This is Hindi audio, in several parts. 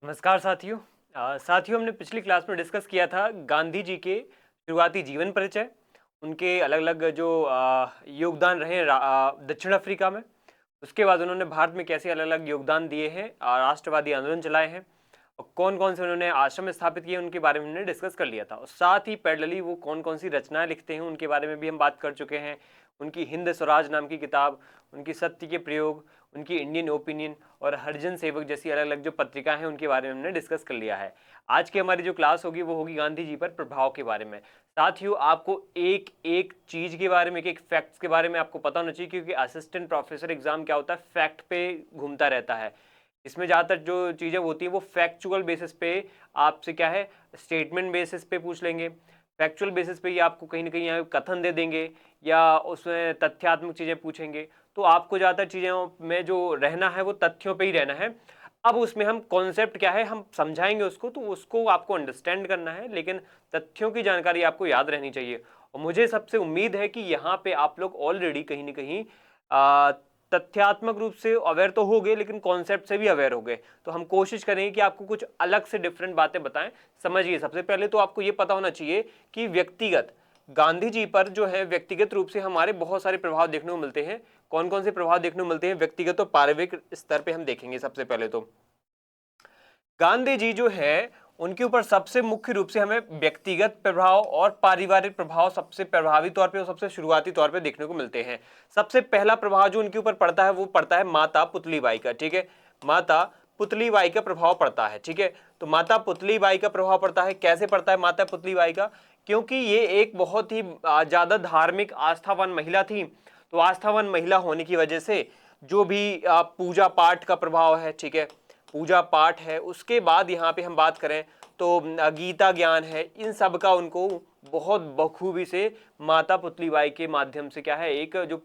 नमस्कार साथियों। साथियों, हमने पिछली क्लास में डिस्कस किया था गांधी जी के शुरुआती जीवन परिचय, उनके अलग अलग जो योगदान रहे दक्षिण अफ्रीका में। उसके बाद उन्होंने भारत में कैसे अलग अलग योगदान दिए हैं, राष्ट्रवादी आंदोलन चलाए हैं और कौन कौन से उन्होंने आश्रम स्थापित किए उनके बारे में हमने डिस्कस कर लिया था। और साथ ही पैरेलली वो कौन कौन सी रचनाएं लिखते हैं उनके बारे में भी हम बात कर चुके हैं। उनकी हिंद स्वराज नाम की किताब, उनकी सत्य के प्रयोग, उनकी इंडियन ओपिनियन और हरिजन सेवक जैसी अलग अलग जो पत्रिका हैं उनके बारे में हमने डिस्कस कर लिया है। आज की हमारी जो क्लास होगी वो होगी गांधी जी पर प्रभाव के बारे में। साथियों, आपको एक एक चीज के बारे में, एक एक फैक्ट्स के बारे में आपको पता होना चाहिए, क्योंकि असिस्टेंट प्रोफेसर एग्जाम क्या होता है, फैक्ट पे घूमता रहता है। इसमें ज़्यादातर जो चीज़ें होती हैं वो फैक्चुअल बेसिस पे आपसे क्या है, स्टेटमेंट बेसिस पे पूछ लेंगे। फैक्चुअल बेसिस पे ये आपको कहीं ना कहीं यहाँ कथन दे देंगे या उसमें तथ्यात्मक चीज़ें पूछेंगे। तो आपको ज़्यादातर चीज़ों में जो रहना है वो तथ्यों पे ही रहना है। अब उसमें हम कॉन्सेप्ट क्या है हम समझाएंगे उसको, तो उसको आपको अंडरस्टैंड करना है, लेकिन तथ्यों की जानकारी आपको याद रहनी चाहिए। और मुझे सबसे उम्मीद है कि यहाँ पे आप लोग ऑलरेडी कहीं ना कहीं तथ्यात्मक रूप से अवेयर तो हो गए, लेकिन कॉन्सेप्ट से भी अवेयर हो गए। तो हम कोशिश करेंगे कि आपको कुछ अलग से डिफरेंट बातें बताएं। समझिए, सबसे पहले तो आपको ये पता होना चाहिए कि व्यक्तिगत गांधी जी पर जो है व्यक्तिगत रूप से हमारे बहुत सारे प्रभाव देखने को मिलते हैं। कौन कौन से प्रभाव देखने को मिलते हैं व्यक्तिगत और पारिवारिक स्तर पे हम देखेंगे। सबसे पहले तो गांधी जी जो है उनके ऊपर सबसे मुख्य रूप से हमें व्यक्तिगत प्रभाव और पारिवारिक प्रभाव सबसे प्रभावी तौर पे और सबसे शुरुआती तौर पे देखने को मिलते हैं। सबसे पहला प्रभाव जो उनके ऊपर पड़ता है वो पड़ता है माता पुतलीबाई का। ठीक है, माता पुतलीबाई का प्रभाव पड़ता है। ठीक है, तो माता पुतलीबाई का प्रभाव पड़ता है। कैसे पड़ता है माता पुतलीबाई का? क्योंकि ये एक बहुत ही ज्यादा धार्मिक आस्थावान महिला थी। तो आस्थावान महिला होने की वजह से जो भी पूजा पाठ का प्रभाव है, ठीक है, पूजा पाठ है, उसके बाद यहाँ पे हम बात करें तो गीता ज्ञान है, इन सब का उनको बहुत बखूबी से माता पुतलीबाई के माध्यम से क्या है, एक जो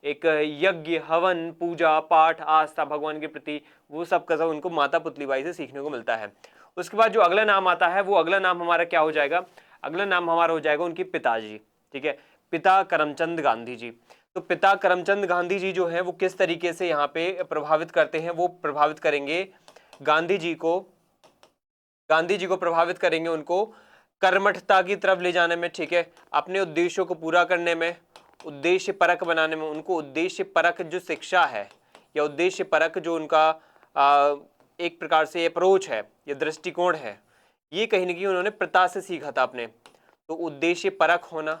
एक यज्ञ हवन पूजा पाठ आस्था भगवान के प्रति, वो सब का सब उनको माता पुतलीबाई से सीखने को मिलता है। उसके बाद जो अगला नाम आता है वो अगला नाम हमारा क्या हो जाएगा? अगला नाम हमारा हो जाएगा उनके पिताजी। ठीक है, पिता करमचंद गांधी जी। तो पिता करमचंद गांधी जी जो है वो किस तरीके से यहाँ पे प्रभावित करते हैं? वो प्रभावित करेंगे गांधी जी को प्रभावित करेंगे उनको कर्मठता की तरफ ले जाने में। ठीक है, अपने उद्देश्यों को पूरा करने में, उद्देश्य परक बनाने में। उनको उद्देश्य परक जो शिक्षा है या उद्देश्य परक जो उनका एक प्रकार से अप्रोच है या दृष्टिकोण है, ये कहीं ना कहीं उन्होंने पिता से सीखा था अपने। तो उद्देश्य परक होना,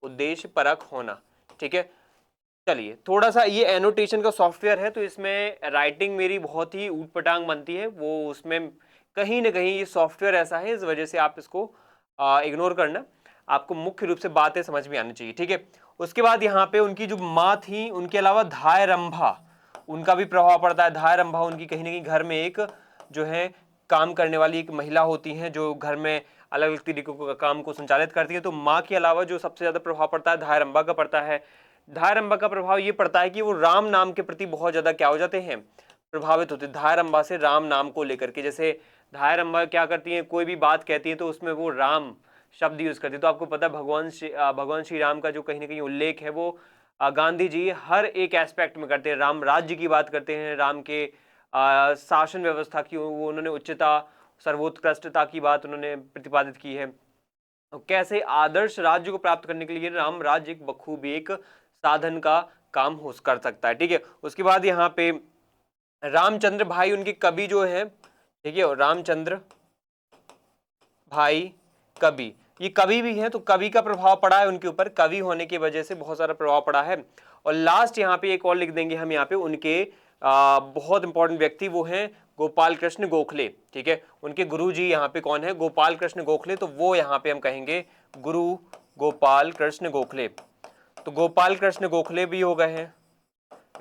उद्देश्य परक होना। ठीक है, चलिए थोड़ा सा ये एनोटेशन का सॉफ्टवेयर है तो इसमें राइटिंग मेरी बहुत ही ऊटपटांग बनती है, वो उसमें कहीं ना कहीं ये सॉफ्टवेयर ऐसा है, इस वजह से आप इसको इग्नोर करना। आपको मुख्य रूप से बातें समझ में आनी चाहिए। ठीक है, उसके बाद यहाँ पे उनकी जो माँ थी, उनके अलावा धायरंभा, उनका भी प्रभाव पड़ता है। धायरंभा उनकी कहीं ना कहीं घर में एक जो है काम करने वाली एक महिला होती हैं जो घर में अलग अलग तरीकों का काम को संचालित करती है। तो माँ के अलावा जो सबसे ज्यादा प्रभाव पड़ता है धायरंभा का पड़ता है। धायरंभा का प्रभाव ये पड़ता है कि वो राम नाम के प्रति बहुत ज्यादा क्या हो जाते हैं, प्रभावित होते हैं धायरंभा से, राम नाम को लेकर के। जैसे धायरंभा क्या करती हैं, कोई भी बात कहती है तो उसमें वो राम शब्द यूज करती है। तो आपको पता है भगवान श्री राम का जो कहीं ना कहीं उल्लेख है वो गांधी जी हर एक एस्पेक्ट में करते हैं। राम राज्य की बात करते हैं, राम के शासन व्यवस्था की वो उन्होंने उच्चता सर्वोत्कृष्टता की बात उन्होंने प्रतिपादित की है। कैसे आदर्श राज्य को प्राप्त करने के लिए राम राज्य एक बखूबी एक साधन का काम हो कर सकता है। ठीक है, उसके बाद यहाँ पे रामचंद्र भाई उनके कवि जो है, ठीक है, रामचंद्र भाई कवि, ये कवि भी है तो कवि का प्रभाव पड़ा है उनके ऊपर, कवि होने की वजह से बहुत सारा प्रभाव पड़ा है। और लास्ट यहाँ पे एक और लिख देंगे हम यहाँ पे उनके बहुत इंपॉर्टेंट व्यक्ति वो हैं गोपाल कृष्ण गोखले। ठीक है, उनके गुरु जी यहाँ पे कौन है? गोपाल कृष्ण गोखले। तो वो यहाँ पे हम कहेंगे गुरु गोपाल कृष्ण गोखले। तो गोपाल कृष्ण गोखले भी हो गए हैं,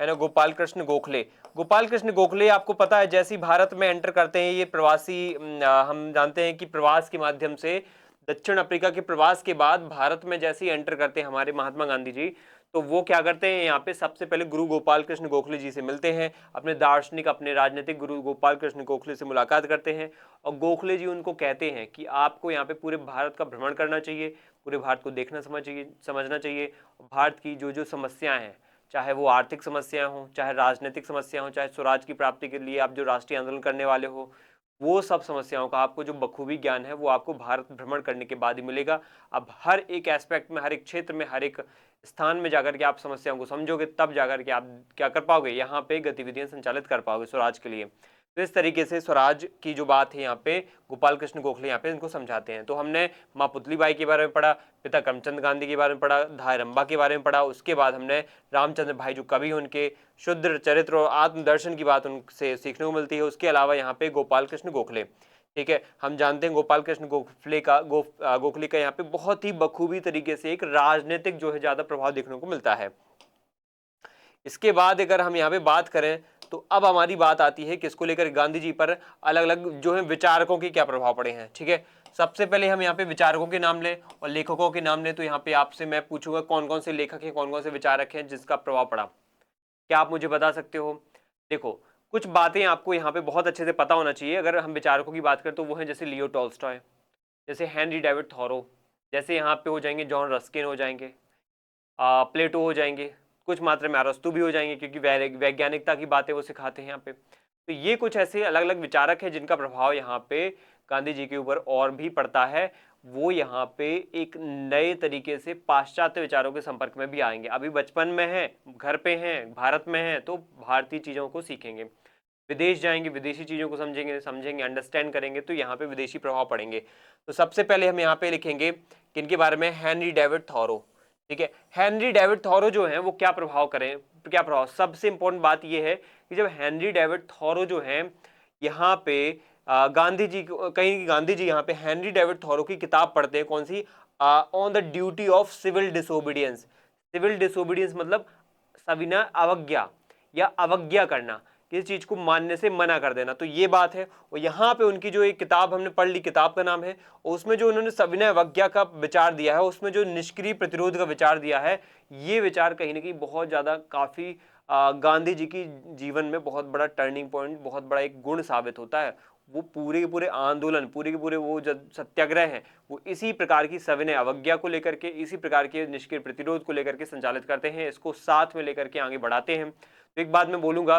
है ना, गोपाल कृष्ण गोखले। गोपाल कृष्ण गोखले आपको पता है जैसे ही भारत में एंटर करते हैं ये प्रवासी, हम जानते हैं कि प्रवास के माध्यम से दक्षिण अफ्रीका के प्रवास के बाद भारत में जैसे ही एंटर करते हैं हमारे महात्मा गांधी जी, तो वो क्या करते हैं, यहाँ पे सबसे पहले गुरु गोपाल कृष्ण गोखले जी से मिलते हैं, अपने दार्शनिक अपने राजनीतिक गुरु गोपाल कृष्ण गोखले से मुलाकात करते हैं। और गोखले जी उनको कहते हैं कि आपको यहाँ पे पूरे भारत का भ्रमण करना चाहिए, पूरे भारत को देखना समझना चाहिए। भारत की जो जो समस्याएं हैं, चाहे वो आर्थिक समस्याएं हों, चाहे राजनीतिक समस्या हो, चाहे स्वराज की प्राप्ति के लिए आप जो राष्ट्रीय आंदोलन करने वाले हो, वो सब समस्याओं का आपको जो बखूबी ज्ञान है वो आपको भारत भ्रमण करने के बाद ही मिलेगा। अब हर एक एस्पेक्ट में, हर एक क्षेत्र में, हर एक स्थान में जाकर के आप समस्याओं को समझोगे, तब जाकर के आप क्या कर पाओगे, यहाँ पे गतिविधियां संचालित कर पाओगे स्वराज के लिए। तो इस तरीके से स्वराज की जो बात है यहाँ पे गोपाल कृष्ण गोखले यहाँ पे इनको समझाते हैं। तो हमने माँ पुतलीबाई के बारे में पढ़ा, पिता करमचंद गांधी के बारे में पढ़ा, धाय रंबा के बारे में पढ़ा, उसके बाद हमने रामचंद्र भाई जो कवि उनके शुद्ध चरित्र और आत्मदर्शन की बात उनसे सीखने को मिलती है। उसके अलावा यहाँ पे गोपाल कृष्ण गोखले, ठीक है, हम जानते हैं गोपाल कृष्ण गोखले का यहाँ पे बहुत ही बखूबी तरीके से एक राजनीतिक जो है ज्यादा प्रभाव देखने को मिलता है। इसके बाद अगर हम यहाँ पे बात करें तो अब हमारी बात आती है किसको लेकर, गांधी जी पर अलग अलग जो है विचारकों के क्या प्रभाव पड़े हैं। ठीक है, सबसे पहले हम यहाँ पे विचारकों के नाम लें और लेखकों के नाम लें। तो यहाँ पे आपसे मैं पूछूंगा कौन कौन से लेखक हैं, कौन कौन से विचारक हैं जिसका प्रभाव पड़ा, क्या आप मुझे बता सकते हो? देखो, कुछ बातें आपको यहाँ पे बहुत अच्छे से पता होना चाहिए। अगर हम विचारकों की बात करें तो वो हैं जैसे लियो टॉल्स्टॉय, जैसे हेनरी डेविड थॉरो, जैसे यहाँ पे हो जाएंगे जॉन रस्किन हो जाएंगे, प्लेटो हो जाएंगे, कुछ मात्रा में अरस्तु भी हो जाएंगे क्योंकि वैज्ञानिकता की बातें वो सिखाते हैं यहाँ पे। तो ये कुछ ऐसे अलग अलग विचारक हैं जिनका प्रभाव यहाँ पे गांधी जी के ऊपर और भी पड़ता है। वो यहाँ पे एक नए तरीके से पाश्चात्य विचारों के संपर्क में भी आएंगे। अभी बचपन में हैं, घर पे हैं, भारत में हैं, तो भारतीय चीज़ों को सीखेंगे, विदेश जाएंगे, विदेशी चीज़ों को समझेंगे, अंडरस्टैंड करेंगे, तो यहाँ पे विदेशी प्रभाव पड़ेंगे। तो सबसे पहले हम यहाँ पे लिखेंगे किनके बारे में, हेनरी डेविड थॉरो। ठीक है, हेनरी डेविड थॉरो जो है वो क्या प्रभाव करें, क्या प्रभाव, सबसे इंपॉर्टेंट बात ये है कि जब हेनरी डेविड थॉरो जो है यहाँ पे गांधी जी कहीं गांधी जी यहाँ पे हेनरी डेविड थॉरो की किताब पढ़ते हैं, कौन सी, on the duty of civil disobedience. Civil disobedience मतलब सविनय अवज्ञा या अवज्ञा करना, किसी चीज को मानने से मना कर देना, तो ये बात है। और यहाँ पे उनकी जो एक किताब हमने पढ़ ली, किताब का नाम है, उसमें जो उन्होंने सविनय अवज्ञा का विचार दिया है, उसमें जो निष्क्रिय प्रतिरोध का विचार दिया है, ये विचार कहीं ना कहीं बहुत ज्यादा काफी गांधी जी की जीवन में बहुत बड़ा टर्निंग पॉइंट, बहुत बड़ा एक गुण साबित होता है। वो पूरे के पूरे आंदोलन, पूरे के पूरे वो जो सत्याग्रह हैं, वो इसी प्रकार की सविनय अवज्ञा को लेकर के, इसी प्रकार के निष्क्रिय प्रतिरोध को लेकर के संचालित करते हैं, इसको साथ में लेकर के आगे बढ़ाते हैं। तो एक बात मैं बोलूंगा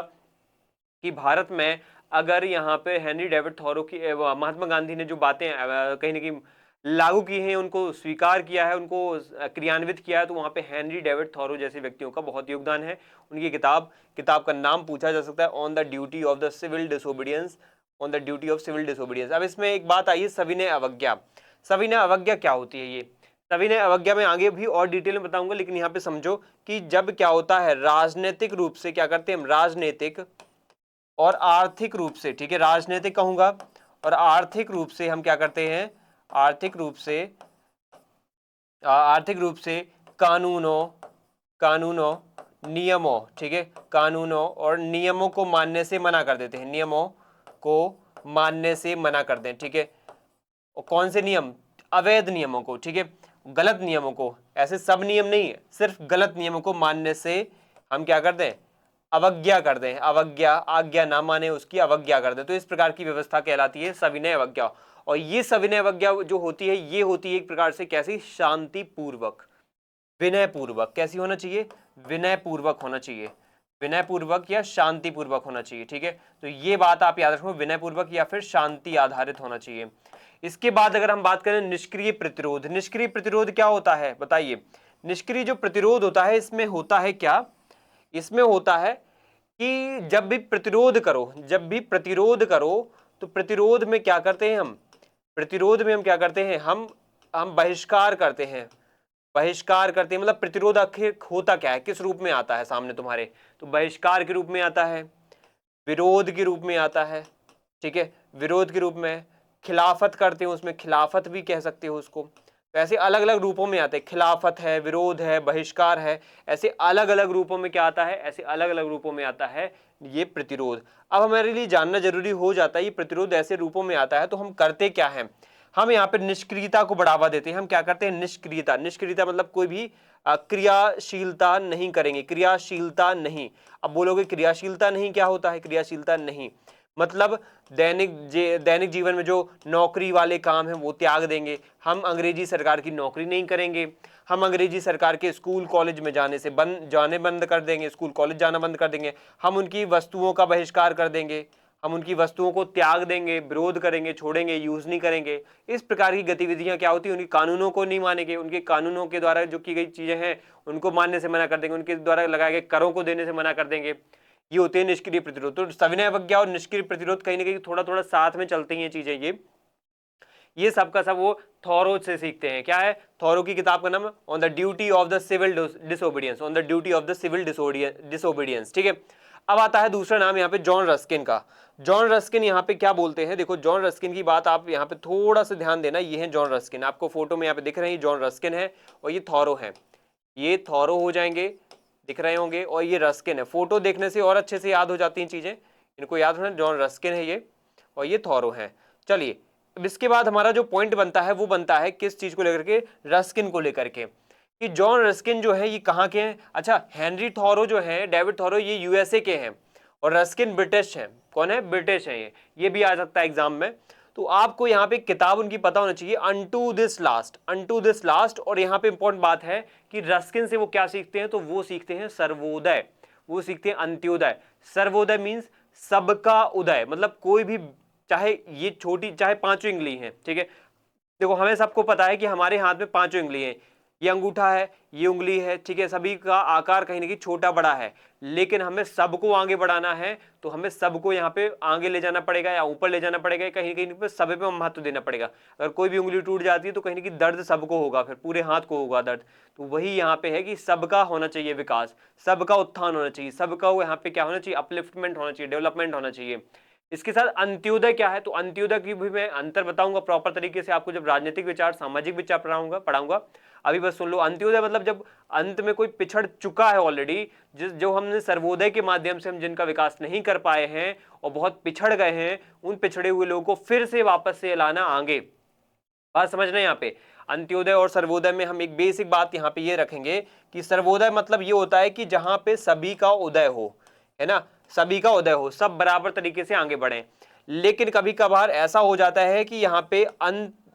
कि भारत में अगर यहाँ पे हेनरी डेविड थॉरो की, महात्मा गांधी ने जो बातें कहीं ना कहीं लागू की हैं, उनको स्वीकार किया है, उनको क्रियान्वित किया है, तो वहाँ पे हेनरी डेविड थॉरो जैसे व्यक्तियों का बहुत योगदान है। उनकी किताब का नाम पूछा जा सकता है, on the duty of the civil disobedience, on the duty of civil disobedience. अब इसमें एक बात आई है, सविनय अवज्ञा। सविनय अवज्ञा क्या होती है? ये सविनय अवज्ञा में आगे भी और डिटेल में बताऊंगा, लेकिन यहाँ पे समझो कि जब क्या होता है, राजनीतिक रूप से क्या करते हैं हम, राजनीतिक और आर्थिक रूप से, ठीक है, राजनीतिक कहूंगा और आर्थिक रूप से हम क्या करते हैं, आर्थिक रूप से कानूनों नियमों, ठीक है, कानूनों और नियमों को मानने से मना कर देते हैं, नियमों को मानने से मना कर दें। ठीक है, और कौन से नियम, अवैध नियमों को, ठीक है, गलत नियमों को, ऐसे सब नियम नहीं है, सिर्फ गलत नियमों को मानने से हम क्या कर दें, अवज्ञा कर दें, अवज्ञा, आज्ञा ना माने उसकी अवज्ञा कर दें। तो इस प्रकार की व्यवस्था कहलाती है सविनय अवज्ञा। और ये सविनय अवज्ञा जो होती है, ये होती है एक प्रकार से कैसी, शांतिपूर्वक, विनयपूर्वक। कैसी होना चाहिए, विनयपूर्वक होना चाहिए, विनयपूर्वक या शांतिपूर्वक होना चाहिए। ठीक है, तो ये बात आप याद रखो, विनयपूर्वक या फिर शांति आधारित होना चाहिए। इसके बाद अगर हम बात करें निष्क्रिय प्रतिरोध, निष्क्रिय प्रतिरोध क्या होता है बताइए। निष्क्रिय जो प्रतिरोध होता है, इसमें होता है क्या, इसमें होता है कि जब भी प्रतिरोध करो तो प्रतिरोध में क्या करते हैं हम, प्रतिरोध में हम क्या करते हैं, हम बहिष्कार करते हैं, मतलब प्रतिरोध आखिर होता क्या है, किस रूप में आता है सामने तुम्हारे, तो बहिष्कार के रूप में आता है, विरोध के रूप में आता है, ठीक है, विरोध के रूप में, खिलाफत करते हो, उसमें खिलाफत भी कह सकते हो उसको। तो ऐसे अलग अलग रूपों में आते हैं, खिलाफत है, विरोध है, बहिष्कार है, ऐसे अलग अलग रूपों में क्या आता है, ऐसे अलग अलग रूपों में आता है ये प्रतिरोध। अब हमारे लिए जानना जरूरी हो जाता है ये प्रतिरोध ऐसे रूपों में आता है, तो हम करते क्या हैं, हम यहाँ पे निष्क्रियता को बढ़ावा देते हैं। हम क्या करते हैं, निष्क्रियता मतलब कोई भी क्रियाशीलता नहीं करेंगे, क्रियाशीलता नहीं। अब बोलोगे क्रियाशीलता नहीं क्या होता है, क्रियाशीलता नहीं मतलब दैनिक जीवन में जो नौकरी वाले काम हैं वो त्याग देंगे। हम अंग्रेजी सरकार की नौकरी नहीं करेंगे, हम अंग्रेजी सरकार के स्कूल कॉलेज में जाने बंद कर देंगे, स्कूल कॉलेज जाना बंद कर देंगे, हम उनकी वस्तुओं का बहिष्कार कर देंगे, हम उनकी वस्तुओं को त्याग देंगे, विरोध करेंगे, छोड़ेंगे, यूज नहीं करेंगे। इस प्रकार की गतिविधियां क्या होती है, उनकी कानूनों को नहीं मानेंगे, उनके कानूनों के द्वारा जो की गई चीजें हैं उनको मानने से मना कर देंगे, उनके द्वारा लगाए गए करों को देने से मना कर देंगे। ये होते हैं निष्क्रिय प्रतिरोध। तो सविनय अवज्ञा और निष्क्रिय प्रतिरोध कहीं ना कहीं थोड़ा थोड़ा साथ में चलती हैं चीजें। ये सब का सब वो थॉरो से सीखते हैं। क्या है थॉरो की किताब का नाम? On the duty of the civil disobedience, on the duty of the civil disobedience. ठीक है, अब आता है दूसरा नाम यहाँ पे जॉन रस्किन का। जॉन रस्किन यहाँ पे क्या बोलते हैं, देखो जॉन रस्किन की बात आप यहाँ पे थोड़ा सा ध्यान देना। ये है जॉन रस्किन, आपको फोटो में यहाँ पे दिख रहे हैं, जॉन रस्किन है और ये थॉरो है। ये थॉरो हो जाएंगे, दिख रहे होंगे, और ये रस्किन है। फोटो देखने से और अच्छे से याद हो जाती हैं चीजें, इनको याद होना। जॉन रस्किन है ये और ये थॉरो है। चलिए अब इसके बाद हमारा जो पॉइंट बनता है वो बनता है किस चीज को लेकर के? रस्किन को लेकर के, कि जॉन रस्किन जो है ये कहाँ के हैं? अच्छा, हेनरी थॉरो जो है, डेविड थॉरो, ये यूएसए के हैं और रस्किन ब्रिटिश है। कौन है? ब्रिटिश है। ये भी आ सकता है एग्जाम में। तो आपको यहाँ पे किताब उनकी पता होना चाहिए, unto this last, unto this last. और यहाँ पे इंपॉर्टेंट बात है कि रस्किन से वो क्या सीखते हैं? तो वो सीखते हैं सर्वोदय, वो सीखते हैं अंत्योदय। सर्वोदय मीन्स सबका उदय, मतलब कोई भी, चाहे ये छोटी चाहे पांचों उंगली है, ठीक है। देखो हमें सबको पता है कि हमारे हाथ में पांचों उंगली है, ये अंगूठा है, ये उंगली है, ठीक है। सभी का आकार कहीं ना कहीं छोटा बड़ा है, लेकिन हमें सबको आगे बढ़ाना है तो हमें सबको यहाँ पे आगे ले जाना पड़ेगा या ऊपर ले जाना पड़ेगा, कहीं ना कहीं पे सब पे महत्व देना पड़ेगा। अगर कोई भी उंगली टूट जाती है तो कहीं ना कहीं दर्द सबको होगा, फिर पूरे हाथ को होगा दर्द। तो वही यहाँ पे है कि सबका होना चाहिए विकास, सबका उत्थान होना चाहिए, सबका यहाँ पे क्या होना चाहिए? अपलिफ्टमेंट होना चाहिए, डेवलपमेंट होना चाहिए। इसके साथ अंत्योदय क्या है? तो अंत्योदय की भी मैं अंतर बताऊंगा प्रॉपर तरीके से आपको, जब राजनीतिक विचार, सामाजिक विचार पढ़ाऊंगा। अभी बस सुन लो, अंत्योदय मतलब जब अंत में कोई पिछड़ चुका है ऑलरेडी, जो हमने सर्वोदय के माध्यम से हम जिनका विकास नहीं कर पाए हैं और बहुत पिछड़ गए हैं, उन पिछड़े हुए लोगों को फिर से वापस से लाना आगे। बात समझना यहाँ पे, अंत्योदय और सर्वोदय में हम एक बेसिक बात यहाँ पे ये रखेंगे कि सर्वोदय मतलब ये होता है कि जहां पे सभी का उदय हो, है ना, सभी का उदय हो, सब बराबर तरीके से आगे बढ़े। लेकिन कभी कभार ऐसा हो जाता है कि यहाँ पे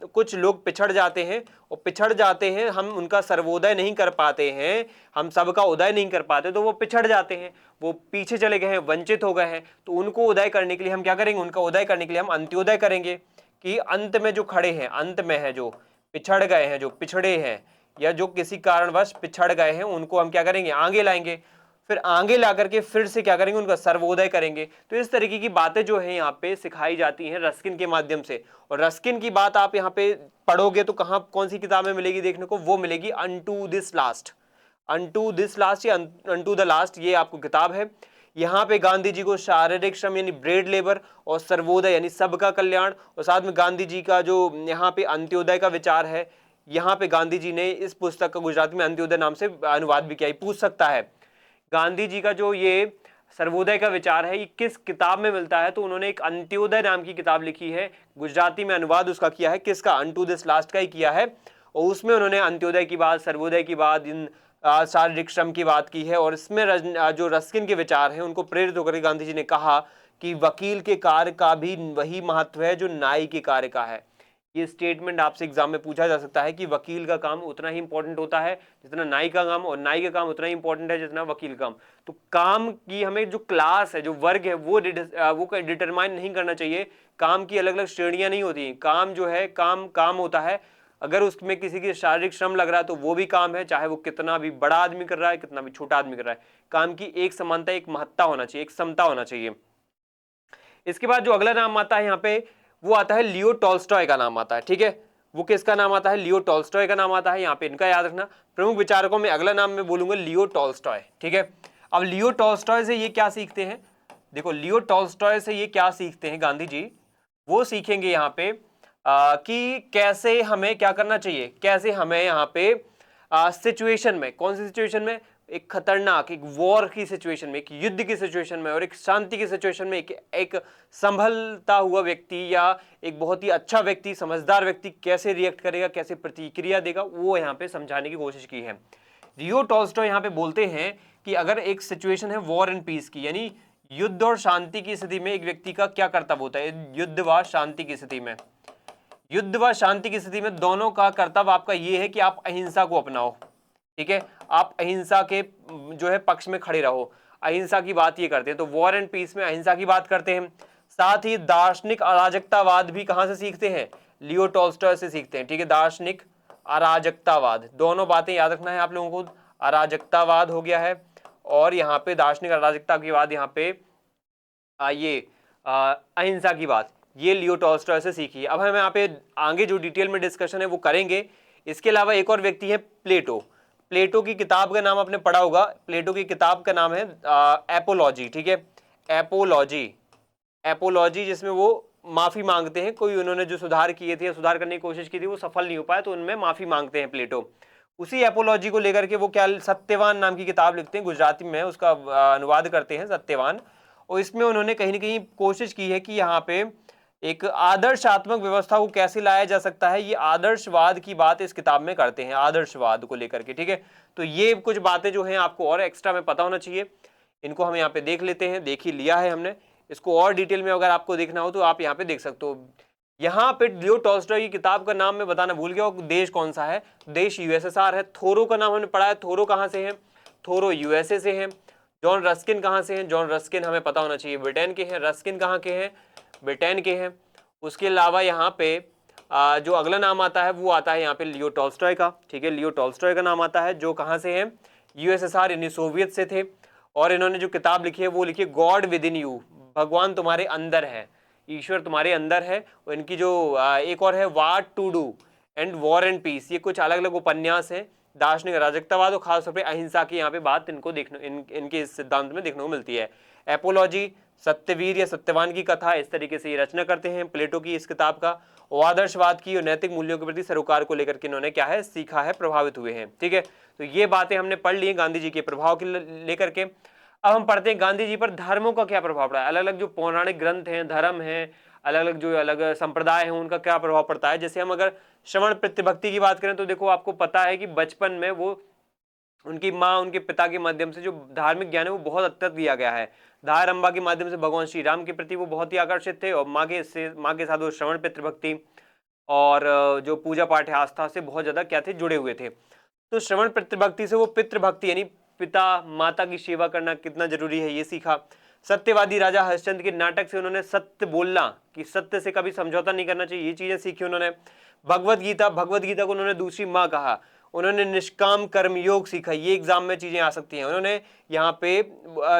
कुछ लोग पिछड़ जाते हैं, और पिछड़ जाते हैं, हम उनका सर्वोदय नहीं कर पाते हैं, हम सबका उदय नहीं कर पाते, तो वो पिछड़ जाते हैं, वो पीछे चले गए हैं, वंचित हो गए हैं। तो उनको उदय करने के लिए हम क्या करेंगे? उनका उदय करने के लिए हम अंत्योदय करेंगे, कि अंत में जो खड़े हैं, अंत में है, जो पिछड़ गए हैं, जो पिछड़े हैं या जो किसी कारणवश पिछड़ गए हैं, उनको हम क्या करेंगे? आगे लाएंगे। फिर आगे ला करके फिर से क्या करेंगे? उनका सर्वोदय करेंगे। तो इस तरीके की बातें जो है यहाँ पे सिखाई जाती हैं रस्किन के माध्यम से। और रस्किन की बात आप यहाँ पे पढ़ोगे तो कहाँ, कौन सी किताब में मिलेगी देखने को? वो मिलेगी unto this last, unto this last या अनटू द लास्ट, ये आपको किताब है। यहाँ पे गांधी जी को शारीरिक श्रम यानी ब्रेड लेबर और सर्वोदय यानी सबका कल्याण, और साथ में गांधी जी का जो यहाँ पे अंत्योदय का विचार है, यहाँ पे गांधी जी ने इस पुस्तक का गुजराती में अंत्योदय नाम से अनुवाद भी किया। पूछ सकता है गांधी जी का जो ये सर्वोदय का विचार है ये किस किताब में मिलता है? तो उन्होंने एक अंत्योदय नाम की किताब लिखी है, गुजराती में अनुवाद उसका किया है, किसका? अनटू दिस लास्ट का ही किया है। और उसमें उन्होंने अंत्योदय की बात, सर्वोदय की बात, इन शारीरिक श्रम की बात की है। और इसमें जो रस्किन के विचार हैं उनको प्रेरित होकर गांधी जी ने कहा कि वकील के कार्य का भी वही महत्व है जो नाई के कार्य का है। ये स्टेटमेंट आपसे एग्जाम में पूछा जा सकता है कि वकील का काम उतना ही इंपॉर्टेंट होता है जितना नाई का काम, और नाई का काम उतना ही इंपॉर्टेंट है जितना वकील का काम। तो काम की हमें जो क्लास है, जो वर्ग है, वो डिटरमाइन नहीं करना चाहिए। काम की अलग अलग श्रेणियां नहीं होती। काम जो है, काम होता है। अगर उसमें किसी की शारीरिक श्रम लग रहा है तो वो भी काम है, चाहे वो कितना भी बड़ा आदमी कर रहा है, कितना भी छोटा आदमी कर रहा है। काम की एक समानता, एक महत्ता होना चाहिए, एक समता होना चाहिए। इसके बाद जो अगला नाम आता है यहाँ पे, वो आता है लियो टॉल्स्टॉय का नाम आता है। ठीक है, वो किसका नाम आता है? लियो टॉल्स्टॉय का नाम आता है। यहाँ पे इनका याद रखना, प्रमुख विचारकों में अगला नाम मैं बोलूंगा लियो टॉल्स्टॉय। ठीक है, अब लियो टॉल्स्टॉय से ये क्या सीखते हैं? देखो लियो टॉल्स्टॉय से ये क्या सीखते हैं गांधी जी? वो सीखेंगे यहाँ पे कि कैसे हमें क्या करना चाहिए, कैसे हमें यहाँ पे सिचुएशन में, कौन सी सिचुएशन में? एक खतरनाक, एक वॉर की सिचुएशन में, एक युद्ध की सिचुएशन में और एक शांति की सिचुएशन में एक संभलता हुआ व्यक्ति या एक बहुत ही अच्छा व्यक्ति, समझदार व्यक्ति कैसे रिएक्ट करेगा, कैसे प्रतिक्रिया देगा, वो यहाँ पे समझाने की कोशिश की है। लियो टॉल्स्टॉय यहाँ पे बोलते हैं कि अगर एक सिचुएशन है वॉर एंड पीस की, यानी युद्ध और शांति की स्थिति में एक व्यक्ति का क्या कर्तव्य होता है? युद्ध व शांति की स्थिति में, युद्ध व शांति की स्थिति में दोनों का कर्तव्य आपका ये है कि आप अहिंसा को अपनाओ। ठीक है, आप अहिंसा के जो है पक्ष में खड़े रहो, अहिंसा की बात ये करते हैं। तो वॉर एंड पीस में अहिंसा की बात करते हैं। साथ ही दार्शनिक अराजकतावाद भी कहां से सीखते हैं? लियो टॉल्स्टॉय से सीखते हैं। ठीक है, दार्शनिक अराजकतावाद, दोनों बातें याद रखना है आप लोगों को। अराजकतावाद हो गया है और यहाँ पे दार्शनिक अराजकता की बात, यहाँ पे ये अहिंसा की बात, ये लियो टॉल्स्टॉय से सीखी है। अब हम यहाँ पे आगे जो डिटेल में डिस्कशन है वो करेंगे। इसके अलावा एक और व्यक्ति है प्लेटो। प्लेटो की किताब का नाम आपने पढ़ा होगा, प्लेटो की किताब का नाम है एपोलॉजी। ठीक है, एपोलॉजी, एपोलॉजी जिसमें वो माफी मांगते हैं, कोई उन्होंने जो सुधार किए थे, सुधार करने की कोशिश की थी, वो सफल नहीं हो पाया, तो उनमें माफी मांगते हैं प्लेटो। उसी एपोलॉजी को लेकर के वो क्या सत्यवान नाम की किताब लिखते हैं, गुजराती में उसका अनुवाद करते हैं सत्यवान। और इसमें उन्होंने कहीं ना कहीं कोशिश की है कि यहाँ पे एक आदर्शात्मक व्यवस्था को कैसे लाया जा सकता है, ये आदर्शवाद की बात इस किताब में करते हैं, आदर्शवाद को लेकर के। ठीक है, तो ये कुछ बातें जो हैं आपको और एक्स्ट्रा में पता होना चाहिए, इनको हम यहाँ पे देख लेते हैं। देख ही लिया है हमने, इसको और डिटेल में अगर आपको देखना हो तो आप यहाँ पे देख सकते हो। यहाँ पे लियो टॉल्स्टॉय की किताब का नाम मैं बताना भूल गया, देश कौन सा है? देश यूएसएसआर है। थोरो का नाम हमने पढ़ा है, थोरो कहाँ से है? थोरो यूएसए से है। जॉन रस्किन कहाँ से हैं? जॉन रस्किन हमें पता होना चाहिए ब्रिटेन के हैं। रस्किन कहाँ के हैं? ब्रिटेन के हैं। उसके अलावा यहाँ पे जो अगला नाम आता है वो आता है यहाँ पे लियो टॉल्स्टॉय का। ठीक है, लियो टॉल्स्टॉय का नाम आता है, जो कहाँ से हैं? यूएसएसआर यानी सोवियत से थे। और इन्होंने जो किताब लिखी है वो लिखी है गॉड विद इन यू, भगवान तुम्हारे अंदर है, ईश्वर तुम्हारे अंदर है। और इनकी जो एक और है what to do and war and peace, ये कुछ अलग अलग उपन्यास हैं। दार्शनिक अराजकतावाद और खासतौर पे अहिंसा की यहाँ पे बात इनको देखने इनके इस सिद्धांत में देखने को मिलती है। एपोलॉजी, सत्यवीर या सत्यवान की कथा, इस तरीके से ये रचना करते हैं प्लेटो की इस किताब का। और आदर्शवाद की और नैतिक मूल्यों के प्रति सरोकार को लेकर के इन्होंने क्या है सीखा है, प्रभावित हुए हैं। ठीक है, तो ये बातें हमने पढ़ ली गांधी जी के प्रभाव के लेकर के। अब हम पढ़ते हैं गांधी जी पर धर्मों का क्या प्रभाव पड़ा है। अलग अलग जो पौराणिक ग्रंथ हैं, धर्म हैं, अलग अलग जो अलग संप्रदाय हैं, उनका क्या प्रभाव पड़ता है। जैसे हम अगर श्रवण प्रतिभक्ति की बात करें तो देखो आपको पता है कि बचपन में वो उनकी माँ उनके पिता के माध्यम से जो धार्मिक ज्ञान है वो बहुत हद तक दिया गया है। धार अम्बा के माध्यम से भगवान श्री राम के प्रति वो बहुत ही आकर्षित थे और माँ के साथ वो श्रवण पितृभक्ति और जो पूजा पाठ है, आस्था से बहुत ज्यादा क्या थे, जुड़े हुए थे। तो श्रवण पितृभक्ति से वो पितृभक्ति यानी पिता माता की सेवा करना कितना जरूरी है ये सीखा। सत्यवादी राजा हरिश्चंद्र के नाटक से उन्होंने सत्य बोलना, कि सत्य से कभी समझौता नहीं करना चाहिए, ये चीजें सीखी उन्होंने। भगवत गीता को उन्होंने दूसरी माँ कहा। उन्होंने निष्काम कर्म योग सीखा, ये एग्जाम में चीजें आ सकती हैं। उन्होंने यहाँ पे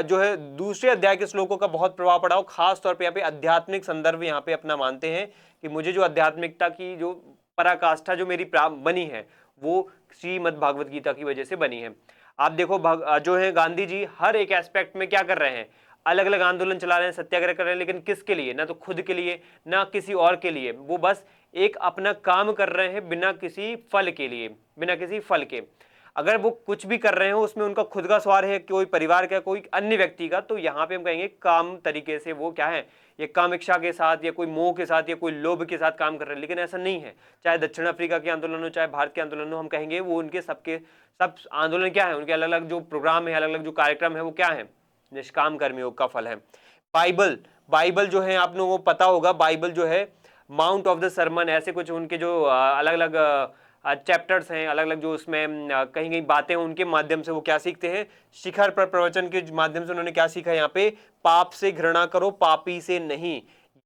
जो है दूसरे अध्याय के श्लोकों का बहुत प्रभाव पड़ा, खास तौर पे यहाँ पे आध्यात्मिक संदर्भ यहाँ पे अपना मानते हैं कि मुझे जो आध्यात्मिकता की जो पराकाष्ठा जो मेरी बनी है वो श्रीमद् भागवत गीता की वजह से बनी है। आप देखो जो है गांधी जी हर एक एस्पेक्ट में क्या कर रहे हैं, अलग अलग आंदोलन चला रहे हैं, सत्याग्रह कर रहे हैं, लेकिन किसके लिए? ना तो खुद के लिए ना किसी और के लिए, वो बस एक अपना काम कर रहे हैं बिना किसी फल के लिए, बिना किसी फल के। अगर वो कुछ भी कर रहे हो उसमें उनका खुद का स्वार्थ है, कोई परिवार का, कोई अन्य व्यक्ति का, तो यहाँ पे हम कहेंगे काम तरीके से वो क्या है, ये कामिक्षा के साथ या कोई मोह के साथ या कोई लोभ के साथ काम कर रहे हैं। लेकिन ऐसा नहीं है, चाहे दक्षिण अफ्रीका के आंदोलन हो चाहे भारत के आंदोलन हो, हम कहेंगे वो उनके सबके सब आंदोलन क्या है, उनके अलग अलग जो प्रोग्राम है, अलग अलग जो कार्यक्रम है, वो क्या है, निष्काम कर्मयोग का फल है। बाइबल जो है आप लोगों को पता होगा, बाइबल जो है माउंट ऑफ द सरमन, ऐसे कुछ उनके जो अलग अलग चैप्टर्स हैं, अलग अलग जो उसमें कहीं कहीं बातें हैं, उनके माध्यम से वो क्या सीखते हैं, शिखर पर प्रवचन के माध्यम से उन्होंने क्या सीखा, यहाँ पे पाप से घृणा करो पापी से नहीं,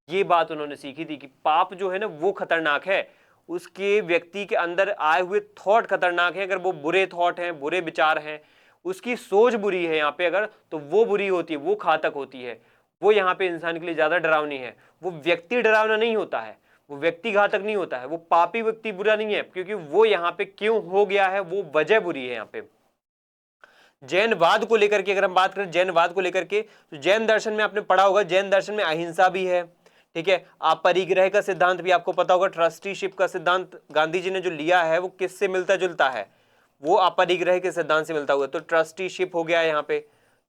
ये बात उन्होंने सीखी थी कि पाप जो है ना वो खतरनाक है, उसके व्यक्ति के अंदर आए हुए थॉट खतरनाक है, अगर वो बुरे थॉट हैं, बुरे विचार हैं, उसकी सोच बुरी है यहाँ पे अगर, तो वो बुरी होती है, वो घातक होती है, वो यहाँ पे इंसान के लिए ज्यादा डरावनी है। वो व्यक्ति डरावना नहीं होता है, वो व्यक्ति घातक नहीं होता है, वो पापी व्यक्ति बुरा नहीं है, क्योंकि वो यहाँ पे क्यों हो गया है, वो वजह बुरी है यहाँ पे। जैनवाद को लेकर के अगर हम बात करें, जैनवाद को लेकर के, तो जैन दर्शन में आपने पढ़ा होगा, जैन दर्शन में अहिंसा भी है। ठीक है, अपरिग्रह का सिद्धांत भी आपको पता होगा, ट्रस्टीशिप का सिद्धांत गांधी जी ने जो लिया है वो किससे मिलता जुलता है, वो अपरिग्रह के सिद्धांत से मिलता हुआ। तो ट्रस्टीशिप हो गया यहाँ पे,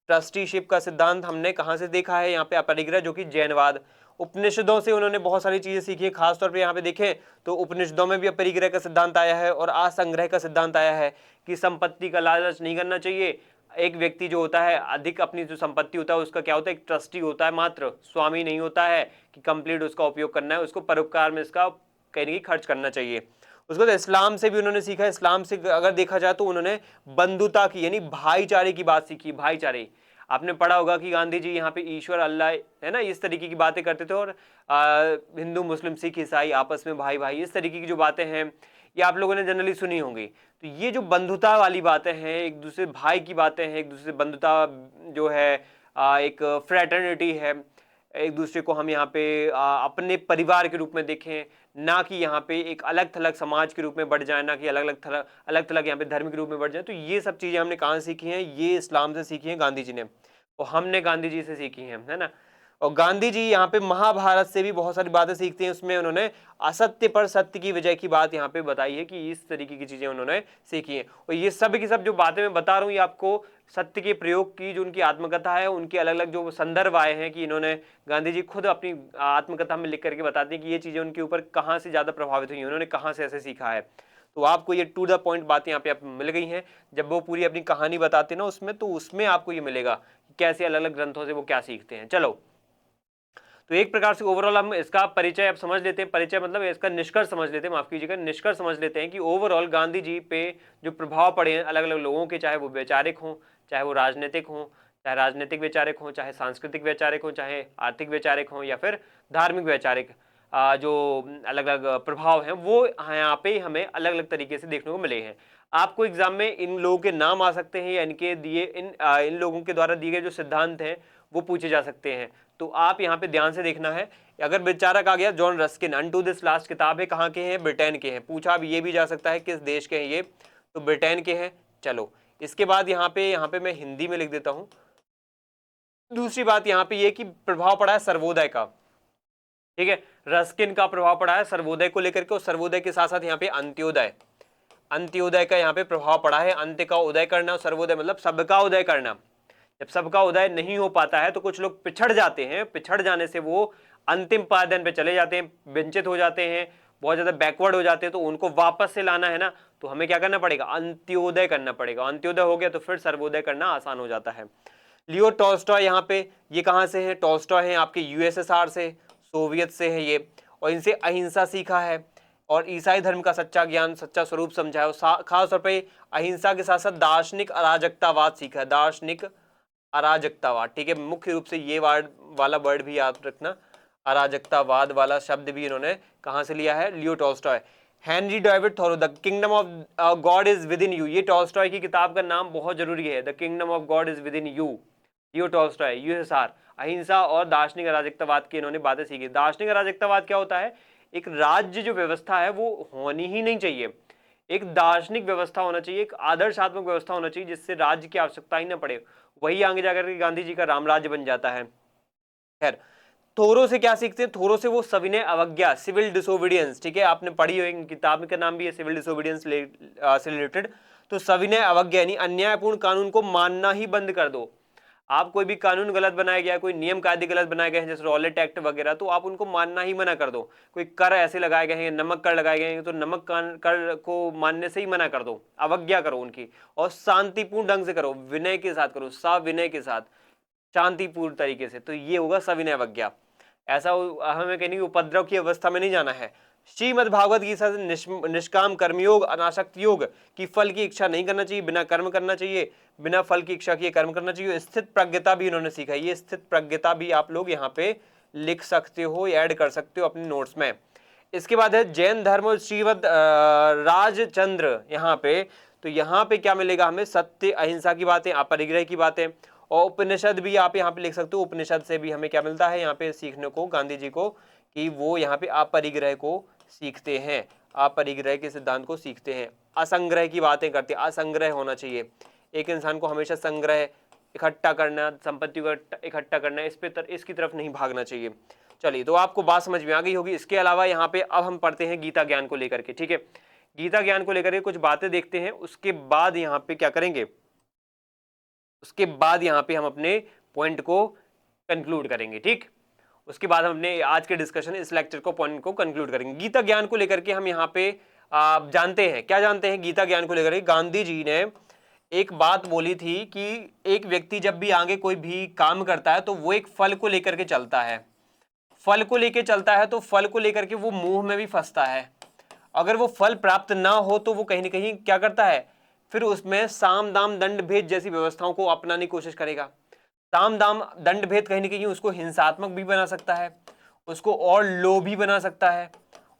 ट्रस्टीशिप का सिद्धांत हमने कहाँ से देखा है, यहाँ पे अपरिग्रह, जो कि जैनवाद। उपनिषदों से उन्होंने बहुत सारी चीजें सीखी है, खासतौर पे यहाँ पे देखें तो उपनिषदों में भी अपरिग्रह का सिद्धांत आया है और असंग्रह का सिद्धांत आया है कि संपत्ति का लालच नहीं करना चाहिए, एक व्यक्ति जो होता है अधिक अपनी जो संपत्ति होता है उसका क्या होता है, एक ट्रस्टी होता है, मात्र स्वामी नहीं होता है कि कंप्लीट उसका उपयोग करना है, उसको परोपकार में इसका कहीं खर्च करना चाहिए। उसको तो इस्लाम से भी उन्होंने सीखा। इस्लाम से अगर देखा जाए तो उन्होंने बंधुता की यानी भाईचारे की बात सीखी। भाईचारे, आपने पढ़ा होगा कि गांधी जी यहाँ पे ईश्वर अल्लाह है ना इस तरीके की बातें करते थे, और हिंदू मुस्लिम सिख ईसाई आपस में भाई भाई इस तरीके की जो बातें हैं ये आप लोगों ने जनरली सुनी होंगी। तो ये जो बंधुता वाली बातें हैं, एक दूसरे भाई की बातें हैं, एक दूसरे बंधुता जो है, एक फ्रेटर्निटी है, एक दूसरे को हम यहाँ पे अपने परिवार के रूप में देखें, ना कि यहाँ पे एक अलग थलग समाज के रूप में बढ़ जाए, ना कि अलग थलग यहाँ पे धर्म के रूप में बढ़ जाए। तो ये सब चीजें हमने कहाँ सीखी हैं, ये इस्लाम से सीखी हैं गांधी जी ने, और हमने गांधी जी से सीखी हैं, है ना। और गांधी जी यहाँ पे महाभारत से भी बहुत सारी बातें सीखते हैं। उसमें उन्होंने असत्य पर सत्य की विजय की बात यहाँ पे बताई है कि इस तरीके की चीजें उन्होंने सीखी हैं। और ये सब की सब जो बातें मैं बता रहा हूँ ये आपको सत्य के प्रयोग की जो उनकी आत्मकथा है, उनके अलग अलग जो संदर्भ आए हैं कि इन्होंने, गांधी जी खुद अपनी आत्मकथा में लिख करके बताते हैं कि ये चीजें उनके ऊपर कहाँ से ज्यादा प्रभावित हुई, उन्होंने कहाँ से ऐसे सीखा है। तो आपको ये टू द पॉइंट बातें यहाँ पे आप मिल गई हैं। जब वो पूरी अपनी कहानी बताते हैं ना उसमें, तो उसमें आपको ये मिलेगा कि कैसे अलग अलग ग्रंथों से वो क्या सीखते हैं। चलो, तो एक प्रकार से ओवरऑल हम इसका परिचय अब समझ लेते हैं। परिचय मतलब इसका निष्कर्ष समझ लेते हैं, माफ कीजिएगा, निष्कर्ष समझ लेते हैं कि ओवरऑल गांधी जी पे जो प्रभाव पड़े हैं अलग अलग लोगों के, चाहे वो वैचारिक हों, चाहे वो राजनीतिक हों, चाहे राजनीतिक वैचारिक हों, चाहे सांस्कृतिक वैचारिक हों, चाहे आर्थिक वैचारिक हों, या फिर धार्मिक वैचारिक, जो अलग अलग प्रभाव हैं वो यहाँ पे हमें अलग अलग तरीके से देखने को मिले हैं। आपको एग्जाम में इन लोगों के नाम आ सकते हैं या इनके दिए इन लोगों के द्वारा दिए गए जो सिद्धांत हैं वो पूछे जा सकते हैं। तो आप यहाँ पे ध्यान से देखना है। अगर विचारक आ गया John Ruskin, unto this last किताब है, कहाँ के हैं, ब्रिटेन के हैं। पूछा अब ये भी जा सकता है किस देश के हैं ये, तो ब्रिटेन के हैं। चलो, इसके बाद यहाँ पे मैं हिंदी में लिख देता हूँ। दूसरी बात यहाँ पे ये कि प्रभाव पड़ा है सर्वोदय का, ठीक है, रस्किन का प्रभाव पड़ा है सर्वोदय को लेकर के, और सर्वोदय के साथ साथ यहाँ पे अंत्योदय का यहाँ पे प्रभाव पड़ा है। अंत्य का उदय करना और सर्वोदय मतलब सबका उदय करना। जब सबका उदय नहीं हो पाता है तो कुछ लोग पिछड़ जाते हैं, पिछड़ जाने से वो अंतिम पायदान पे चले जाते हैं, वंचित हो जाते हैं, बहुत ज्यादा बैकवर्ड हो जाते हैं। तो उनको वापस से लाना है ना, तो हमें क्या करना पड़ेगा, अंत्योदय करना पड़ेगा। अंत्योदय हो गया तो फिर सर्वोदय करना आसान हो जाता है। लियो टॉल्स्टॉय यहाँ पे, ये कहाँ से है, टॉल्स्टॉय है आपके यूएसएसआर से, सोवियत से है ये, और इनसे अहिंसा सीखा है और ईसाई धर्म का सच्चा ज्ञान, सच्चा स्वरूप समझा है। खास तौर पर अहिंसा के साथ साथ दार्शनिक अराजकतावाद सीखा है, दार्शनिक अराजकतावाद, ठीक है। मुख्य रूप से ये वर्ड भी याद रखना, अराजकतावाद वाला शब्द भी इन्होंने कहां से लिया है, Leo Tolstoy. Henry David thorough, the kingdom of God is with in you, ये टॉल्स्टॉय की किताब का नाम बहुत जरूरी है, the kingdom of God is with in you, Leo Tolstoy, USSR. अहिंसा और दार्शनिक अराजकतावाद की इन्होंने बातें सीखी। दार्शनिक अराजकतावाद क्या होता है, एक राज्य जो व्यवस्था है वो होनी ही नहीं चाहिए, एक दार्शनिक व्यवस्था होना चाहिए, एक आदर्शात्मक व्यवस्था होना चाहिए जिससे राज्य की आवश्यकता ही ना पड़े। वही आगे जाकर के गांधी जी का राम राज्य बन जाता है। खैर, थोरो से क्या सीखते हैं, थोरो से वो सविनय अवज्ञा, सिविल डिसोबीडियंस, ठीक है, आपने पढ़ी हो, किताब का नाम भी है सिविल डिसोबीडियंस से रिलेटेड। तो सविनय अवज्ञा यानी अन्यायपूर्ण कानून को मानना ही बंद कर दो। आप कोई भी कानून गलत बनाया गया, कोई नियम कायदे गलत बनाए गए हैं जैसे रॉलेट एक्ट वगैरह, तो आप उनको मानना ही मना कर दो। कोई कर ऐसे लगाए गए हैं, नमक कर लगाए गए हैं, तो नमक कर को मानने से ही मना कर दो, अवज्ञा करो उनकी, और शांतिपूर्ण ढंग से करो, विनय के साथ करो, सविनय के साथ, शांतिपूर्ण तरीके से। तो ये होगा सविनय अवज्ञा। ऐसा हमें कहीं उपद्रव की अवस्था में नहीं जाना है। श्रीमद् भागवत गीता से निष्काम कर्मयोग, अनासक्त योग की फल की इच्छा नहीं करना चाहिए, बिना कर्म करना चाहिए, बिना फल की इच्छा किए कर्म करना चाहिए। स्थित प्रज्ञता भी इन्होंने सीखा, ये स्थित प्रज्ञता भी आप लोग यहाँ पे लिख सकते हो, ऐड कर सकते हो अपने नोट्स में। इसके बाद है जैन धर्म और श्रीमद राजचंद्र, यहाँ पे तो यहाँ पे क्या मिलेगा हमें, सत्य अहिंसा की बातें, अपरिग्रह की बातें, और उपनिषद भी आप यहाँ पे लिख सकते हो। उपनिषद से भी हमें क्या मिलता है यहाँ पे सीखने को गांधी जी को, कि वो यहाँ पे अपरिग्रह को सीखते हैं, अपरिग्रह के सिद्धांत को सीखते हैं। असंग्रह की बातें करते हैं, असंग्रह होना चाहिए, एक इंसान को हमेशा संग्रह, इकट्ठा करना, संपत्ति को इकट्ठा करना, इसकी तरफ नहीं भागना चाहिए। चलिए, तो आपको बात समझ में आ गई होगी। इसके अलावा यहाँ पे अब हम पढ़ते हैं गीता ज्ञान को लेकर के, ठीक है। गीता ज्ञान को लेकर के कुछ बातें देखते हैं, उसके बाद यहाँ पे क्या करेंगे, उसके बाद यहाँ पे हम अपने पॉइंट को कंक्लूड करेंगे, ठीक। उसके बाद हम अपने आज के डिस्कशन, इस लेक्चर को पॉइंट को कंक्लूड करेंगे। गीता ज्ञान को लेकर के हम यहाँ पे जानते हैं, क्या जानते हैं गीता ज्ञान को लेकर के, गांधी जी ने एक बात बोली थी कि एक व्यक्ति जब भी आगे कोई भी काम करता है तो वो एक फल को लेकर के चलता है, फल को लेकर चलता है तो फल को लेकर के वो मुंह में भी फंसता है। अगर वो फल प्राप्त ना हो तो वो कहीं ना कहीं क्या करता है, फिर उसमें साम दाम दंड भेद जैसी व्यवस्थाओं को अपनाने की कोशिश करेगा। साम दाम दंड भेद कहीं ना कहीं उसको हिंसात्मक भी बना सकता है, उसको और लोभी बना सकता है,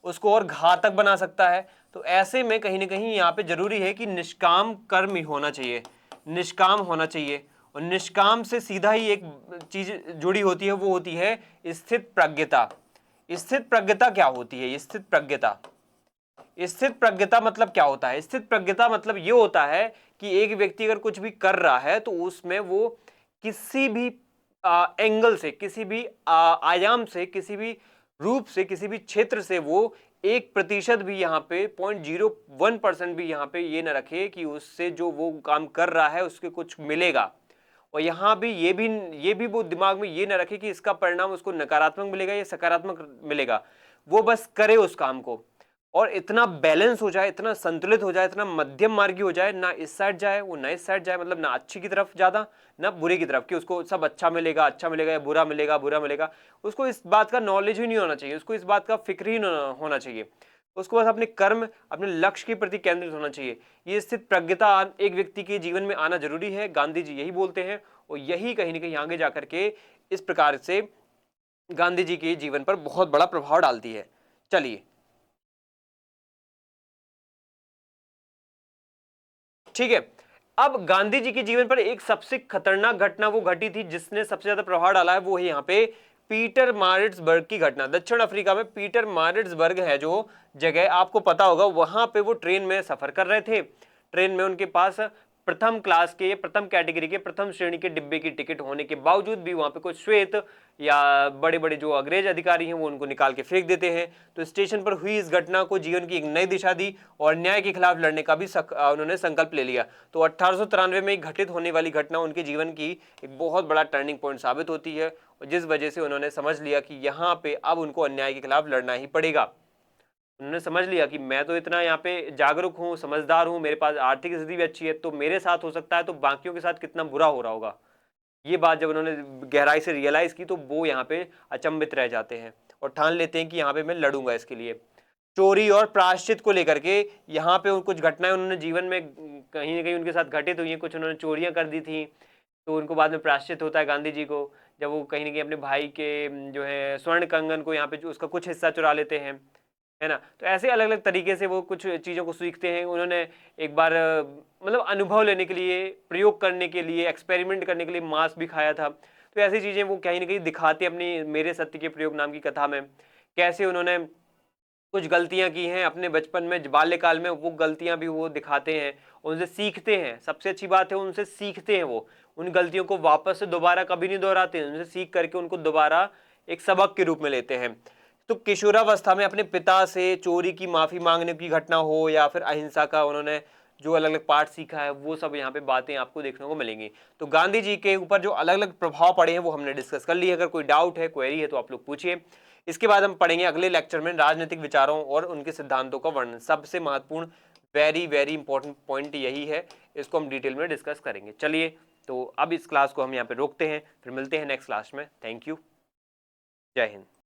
उसको और घातक बना सकता है। तो ऐसे में कहीं ना कहीं यहाँ पे जरूरी है कि निष्काम कर्म होना चाहिए, निष्काम होना चाहिए। और निष्काम से सीधा ही एक चीज जुड़ी होती है, वो होती है स्थित प्रज्ञता। स्थित प्रज्ञता क्या होती है? स्थित प्रज्ञता, स्थित प्रज्ञता मतलब क्या होता है? स्थित प्रज्ञता मतलब ये होता है कि एक व्यक्ति अगर कुछ भी कर रहा है तो उसमें वो किसी भी एंगल से, किसी भी आयाम से, किसी भी रूप से, किसी भी क्षेत्र से वो 1% भी यहाँ पे 0.01% भी यहाँ पे ये ना रखे कि उससे जो वो काम कर रहा है उसके कुछ मिलेगा। और यहाँ भी ये भी वो दिमाग में ये ना रखे कि इसका परिणाम उसको नकारात्मक मिलेगा या सकारात्मक मिलेगा। वो बस करे उस काम को, और इतना बैलेंस हो जाए, इतना संतुलित हो जाए, इतना मध्यम मार्गी हो जाए, ना इस साइड जाए वो ना इस साइड जाए, मतलब ना अच्छी की तरफ ज्यादा ना बुरे की तरफ, कि उसको सब अच्छा मिलेगा या बुरा मिलेगा। उसको इस बात का नॉलेज ही नहीं होना चाहिए, उसको इस बात का फिक्र ही नहीं होना चाहिए। उसको बस अपने कर्म, अपने लक्ष्य के प्रति केंद्रित होना चाहिए। ये स्थित प्रज्ञता एक व्यक्ति के जीवन में आना जरूरी है, गांधी जी यही बोलते हैं। और यही कहीं ना कहीं आगे जाकर के इस प्रकार से गांधी जी के जीवन पर बहुत बड़ा प्रभाव डालती है। चलिए, ठीक है। अब गांधी जी के जीवन पर एक सबसे खतरनाक घटना वो घटी थी जिसने सबसे ज्यादा प्रभाव डाला है, वो है यहाँ पे पीटर मारिट्सबर्ग की घटना। दक्षिण अफ्रीका में पीटर मारिट्सबर्ग है जो जगह, आपको पता होगा, वहां पे वो ट्रेन में सफर कर रहे थे। ट्रेन में उनके पास प्रथम क्लास के, प्रथम कैटेगरी के, प्रथम श्रेणी के डिब्बे की टिकट होने के बावजूद भी वहां पे कुछ श्वेत या बड़े बड़े जो अंग्रेज अधिकारी हैं वो उनको निकाल के फेंक देते हैं। तो स्टेशन पर हुई इस घटना को जीवन की एक नई दिशा दी और न्याय के खिलाफ लड़ने का भी उन्होंने संकल्प ले लिया। तो 1893 में घटित होने वाली घटना उनके जीवन की एक बहुत बड़ा टर्निंग पॉइंट साबित होती है, और जिस वजह से उन्होंने समझ लिया कि यहाँ पे अब उनको अन्याय के खिलाफ लड़ना ही पड़ेगा। उन्होंने समझ लिया कि मैं तो इतना यहाँ पे जागरूक हूँ, समझदार हूँ, मेरे पास आर्थिक स्थिति भी अच्छी है, तो मेरे साथ हो सकता है तो बाकियों के साथ कितना बुरा हो रहा होगा। ये बात जब उन्होंने गहराई से रियलाइज की तो वो यहाँ पे अचंभित रह जाते हैं और ठान लेते हैं कि यहाँ पे मैं लड़ूंगा इसके लिए। चोरी और प्रायश्चित को लेकर के यहाँ पे कुछ घटनाएं उन्होंने जीवन में कहीं ना कहीं उनके साथ घटित हुई हैं। कुछ उन्होंने चोरियां कर दी थी, तो उनको बाद में प्रायश्चित होता है गांधी जी को, जब वो कहीं ना कहीं अपने भाई के जो है स्वर्ण कंगन को यहाँ पे जो उसका कुछ हिस्सा चुरा लेते हैं, है ना। तो ऐसे अलग अलग तरीके से वो कुछ चीज़ों को सीखते हैं। उन्होंने एक बार मतलब अनुभव लेने के लिए, प्रयोग करने के लिए, एक्सपेरिमेंट करने के लिए मांस भी खाया था। तो ऐसी चीज़ें वो कहीं ना कहीं दिखाते अपनी मेरे सत्य के प्रयोग नाम की कथा में, कैसे उन्होंने कुछ गलतियां की हैं अपने बचपन में, बाल्यकाल में, वो गलतियां भी वो दिखाते हैं, उनसे सीखते हैं। सबसे अच्छी बात है उनसे सीखते हैं, वो उन गलतियों को वापस से दोबारा कभी नहीं दोहराते, उनसे सीख करके उनको दोबारा एक सबक के रूप में लेते हैं। तो किशोरावस्था में अपने पिता से चोरी की माफी मांगने की घटना हो या फिर अहिंसा का उन्होंने जो अलग अलग पाठ सीखा है, वो सब यहाँ पे बातें आपको देखने को मिलेंगी। तो गांधी जी के ऊपर जो अलग अलग प्रभाव पड़े हैं वो हमने डिस्कस कर लिए। अगर कोई डाउट है, क्वेरी है तो आप लोग पूछिए। इसके बाद हम पढ़ेंगे अगले लेक्चर में राजनीतिक विचारों और उनके सिद्धांतों का वर्णन। सबसे महत्वपूर्ण, वेरी वेरी इंपॉर्टेंट पॉइंट यही है, इसको हम डिटेल में डिस्कस करेंगे। चलिए, तो अब इस क्लास को हम यहाँ पे रोकते हैं, फिर मिलते हैं नेक्स्ट क्लास में। थैंक यू, जय हिंद।